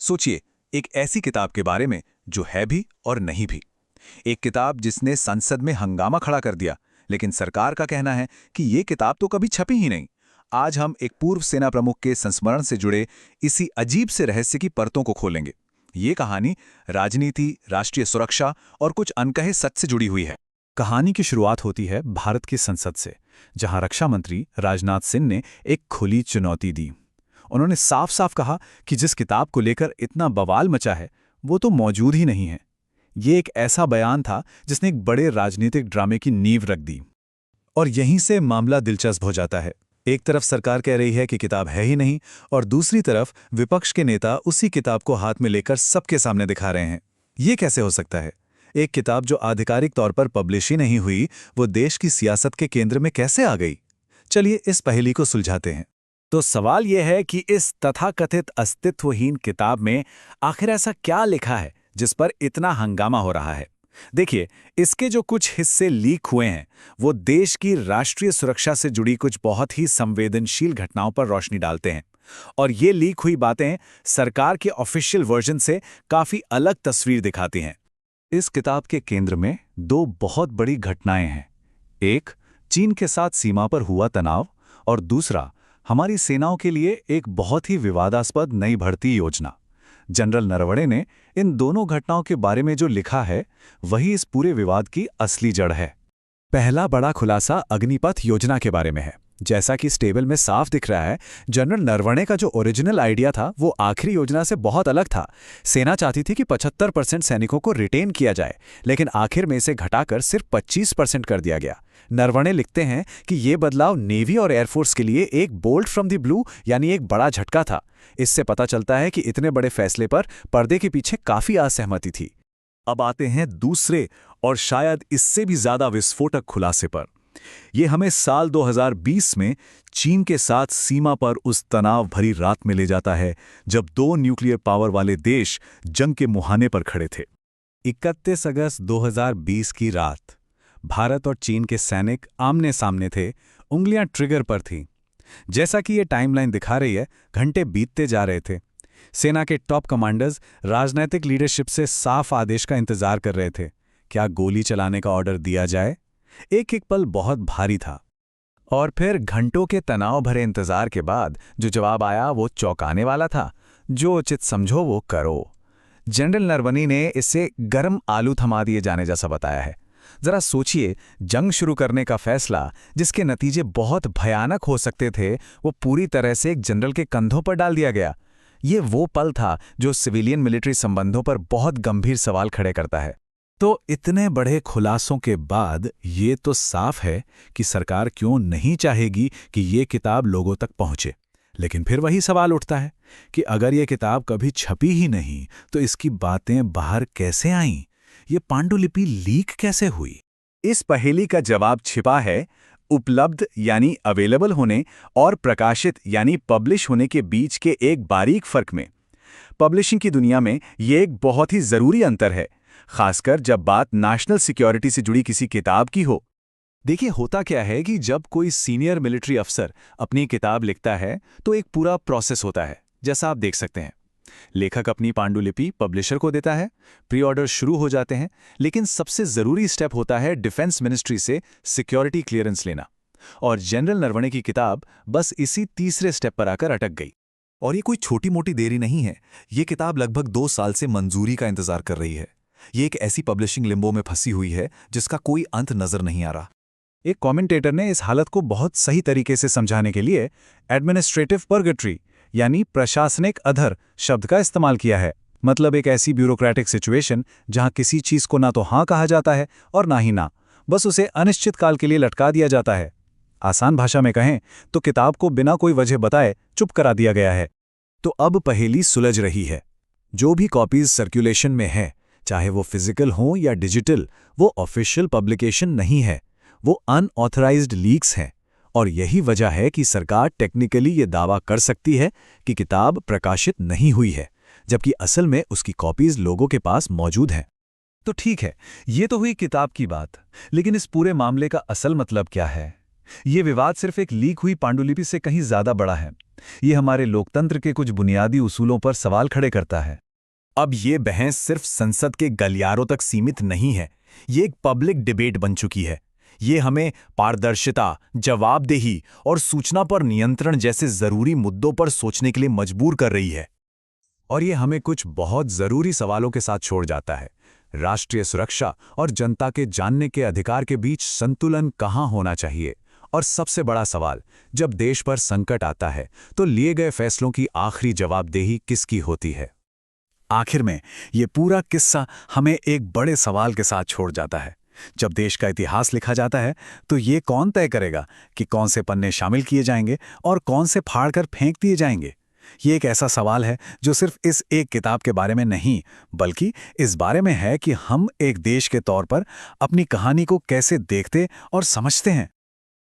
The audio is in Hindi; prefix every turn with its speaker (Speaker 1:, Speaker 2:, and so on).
Speaker 1: सोचिए, एक ऐसी किताब के बारे में जो है भी और नहीं भी। एक किताब जिसने संसद में हंगामा खड़ा कर दिया, लेकिन सरकार का कहना है कि ये किताब तो कभी छपी ही नहीं। आज हम एक पूर्व सेना प्रमुख के संस्मरण से जुड़े इसी अजीब से रहस्य की परतों को खोलेंगे। ये कहानी राजनीति, राष्ट्रीय सुरक्षा और कुछ अनकहे सच से जुड़ी हुई है। कहानी की शुरुआत होती है भारत की संसद से, जहां रक्षा मंत्री राजनाथ सिंह ने एक खुली चुनौती दी। उन्होंने साफ साफ कहा कि जिस किताब को लेकर इतना बवाल मचा है वो तो मौजूद ही नहीं है। ये एक ऐसा बयान था जिसने एक बड़े राजनीतिक ड्रामे की नींव रख दी। और यहीं से मामला दिलचस्प हो जाता है। एक तरफ सरकार कह रही है कि किताब है ही नहीं, और दूसरी तरफ विपक्ष के नेता उसी किताब को हाथ में लेकर सबके सामने दिखा रहे हैं। ये कैसे हो सकता है? एक किताब जो आधिकारिक तौर पर पब्लिश ही नहीं हुई, वो देश की सियासत के केंद्र में कैसे आ गई? चलिए इस पहेली को सुलझाते हैं। तो सवाल यह है कि इस तथाकथित अस्तित्वहीन किताब में आखिर ऐसा क्या लिखा है जिस पर इतना हंगामा हो रहा है। देखिए, इसके जो कुछ हिस्से लीक हुए हैं वो देश की राष्ट्रीय सुरक्षा से जुड़ी कुछ बहुत ही संवेदनशील घटनाओं पर रोशनी डालते हैं, और ये लीक हुई बातें सरकार के ऑफिशियल वर्जन से काफी अलग तस्वीर दिखाती हैं। इस किताब के केंद्र में दो बहुत बड़ी घटनाएं हैं। एक, चीन के साथ सीमा पर हुआ तनाव, और दूसरा, हमारी सेनाओं के लिए एक बहुत ही विवादास्पद नई भर्ती योजना। जनरल नरवणे ने इन दोनों घटनाओं के बारे में जो लिखा है वही इस पूरे विवाद की असली जड़ है। पहला बड़ा खुलासा अग्निपथ योजना के बारे में है। जैसा कि इस टेबल में साफ दिख रहा है, जनरल नरवणे का जो ओरिजिनल आइडिया था वो आखिरी योजना से बहुत अलग था। सेना चाहती थी कि 75% सैनिकों को रिटेन किया जाए, लेकिन आखिर में इसे घटाकर सिर्फ 25% कर दिया गया। नरवणे लिखते हैं कि ये बदलाव नेवी और एयरफोर्स के लिए एक बोल्ट फ्रॉम द ब्लू, यानी एक बड़ा झटका था। इससे पता चलता है कि इतने बड़े फैसले पर पर्दे के पीछे काफी असहमति थी। अब आते हैं दूसरे और शायद इससे भी ज्यादा विस्फोटक खुलासे पर। ये हमें साल 2020 में चीन के साथ सीमा पर उस तनाव भरी रात में ले जाता है जब दो न्यूक्लियर पावर वाले देश जंग के मुहाने पर खड़े थे। 31 अगस्त 2020 की रात भारत और चीन के सैनिक आमने सामने थे, उंगलियां ट्रिगर पर थीं। जैसा कि ये टाइमलाइन दिखा रही है, घंटे बीतते जा रहे थे। सेना के टॉप कमांडर्स राजनैतिक लीडरशिप से साफ आदेश का इंतजार कर रहे थे। क्या गोली चलाने का ऑर्डर दिया जाए? एक एक पल बहुत भारी था। और फिर घंटों के तनाव भरे इंतजार के बाद जो जवाब आया वो चौंकाने वाला था। जो उचित समझो वो करो। जनरल नरवणे ने इसे गर्म आलू थमा दिए जाने जैसा बताया है। जरा सोचिए, जंग शुरू करने का फैसला जिसके नतीजे बहुत भयानक हो सकते थे, वो पूरी तरह से एक जनरल के कंधों पर डाल दिया गया। ये वो पल था जो सिविलियन मिलिट्री संबंधों पर बहुत गंभीर सवाल खड़े करता है। तो इतने बड़े खुलासों के बाद ये तो साफ है कि सरकार क्यों नहीं चाहेगी कि ये किताब लोगों तक पहुंचे। लेकिन फिर वही सवाल उठता है कि अगर ये किताब कभी छपी ही नहीं तो इसकी बातें बाहर कैसे आईं? ये पांडुलिपि लीक कैसे हुई? इस पहेली का जवाब छिपा है उपलब्ध यानी अवेलेबल होने और प्रकाशित यानी पब्लिश होने के बीच के एक बारीक फर्क में। पब्लिशिंग की दुनिया में ये एक बहुत ही जरूरी अंतर है, खासकर जब बात नेशनल सिक्योरिटी से जुड़ी किसी किताब की हो। देखिए, होता क्या है कि जब कोई सीनियर मिलिट्री अफसर अपनी किताब लिखता है तो एक पूरा प्रोसेस होता है, जैसा आप देख सकते हैं। लेखक अपनी पांडुलिपि पब्लिशर को देता है, प्री ऑर्डर शुरू हो जाते हैं, लेकिन सबसे जरूरी स्टेप होता है डिफेंस मिनिस्ट्री से सिक्योरिटी क्लियरेंस लेना। और जनरल नरवणे की किताब बस इसी तीसरे स्टेप पर आकर अटक गई। और ये कोई छोटी मोटी देरी नहीं है। ये किताब लगभग 2 साल से मंजूरी का इंतजार कर रही है। ये एक ऐसी पब्लिशिंग लिम्बो में फंसी हुई है जिसका कोई अंत नजर नहीं आ रहा। एक कमेंटेटर ने इस हालत को बहुत सही तरीके से समझाने के लिए एडमिनिस्ट्रेटिव पर्गेट्री यानी प्रशासनिक अधर शब्द का इस्तेमाल किया है। मतलब एक ऐसी ब्यूरोक्रेटिक सिचुएशन जहां किसी चीज को ना तो हां कहा जाता है और ना ही ना, बस उसे अनिश्चित काल के लिए लटका दिया जाता है। आसान भाषा में कहें तो किताब को बिना कोई वजह बताए चुप करा दिया गया है। तो अब पहेली सुलझ रही है। जो भी कॉपीज सर्कुलेशन में है, चाहे वो फिजिकल हो या डिजिटल, वो ऑफिशियल पब्लिकेशन नहीं है, वो अनऑथराइज्ड लीक्स हैं। और यही वजह है कि सरकार टेक्निकली ये दावा कर सकती है कि किताब प्रकाशित नहीं हुई है, जबकि असल में उसकी कॉपीज लोगों के पास मौजूद हैं। तो ठीक है, ये तो हुई किताब की बात, लेकिन इस पूरे मामले का असल मतलब क्या है?
Speaker 2: ये विवाद सिर्फ एक लीक हुई पांडुलिपि से कहीं ज्यादा बड़ा है। ये हमारे लोकतंत्र के कुछ बुनियादी उसूलों पर सवाल खड़े करता है।
Speaker 1: अब ये बहस सिर्फ संसद के गलियारों तक सीमित नहीं है, ये एक पब्लिक डिबेट बन चुकी है। ये हमें पारदर्शिता, जवाबदेही और सूचना पर नियंत्रण जैसे जरूरी मुद्दों पर सोचने के लिए मजबूर कर रही है। और ये हमें कुछ बहुत जरूरी सवालों के साथ छोड़ जाता है। राष्ट्रीय सुरक्षा और जनता के जानने के अधिकार के बीच संतुलन कहाँ होना चाहिए? और सबसे बड़ा सवाल, जब देश पर संकट आता है तो लिए गए फैसलों की आखिरी जवाबदेही किसकी होती है?
Speaker 2: आखिर में ये पूरा किस्सा हमें एक बड़े सवाल के साथ छोड़ जाता है। जब देश का इतिहास लिखा जाता है तो ये कौन तय करेगा कि कौन से पन्ने शामिल किए जाएंगे और कौन से फाड़कर फेंक दिए जाएंगे? ये एक ऐसा सवाल है जो सिर्फ इस एक किताब के बारे में नहीं, बल्कि इस बारे में है कि हम एक देश के तौर पर अपनी कहानी को कैसे देखते और समझते हैं।